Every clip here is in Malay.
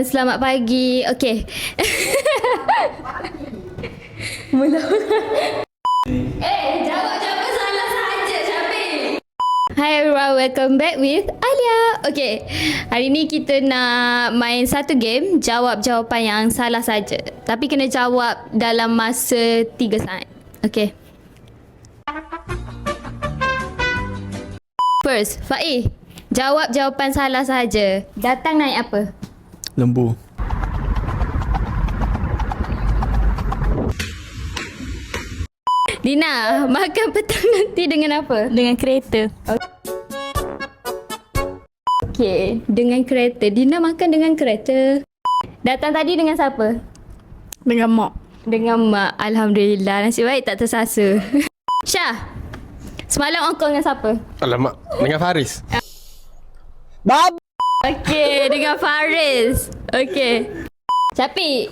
Selamat pagi. Okay. Mula. Jawab salah saja, Syafiq. Hi everyone, welcome back with Alia. Okay, hari ni kita nak main satu game, jawab jawapan yang salah saja. Tapi kena jawab dalam masa 3 saat. Okay. First, Faiz, jawab jawapan salah saja. Datang naik apa? Lembu. Dina, makan petang nanti dengan apa? Dengan kereta. Okey, dengan kereta. Dina makan dengan kereta. Datang tadi dengan siapa? Dengan mak. Dengan mak. Alhamdulillah, nasib baik tak tersasa. Syah, semalam ongkong dengan siapa? Alamak, dengan Faris. Okey, dengan Faris. Okey. Syafiq,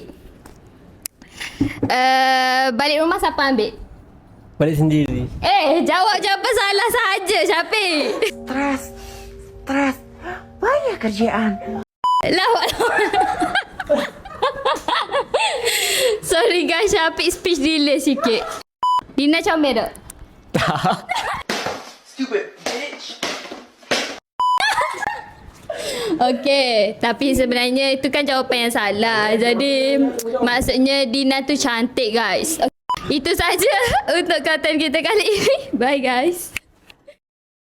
balik rumah siapa ambil? Balik sendiri. Jawab jawapan salah saja, Syafiq. Stres. Banyak kerjaan. Lawak. Sorry guys, Syafiq speech delay sikit. Dina comel tak? Stupid bitch. Okey, tapi sebenarnya itu kan jawapan yang salah. Jadi maksudnya Dina tu cantik guys. Itu saja untuk konten kita kali ini. Bye guys.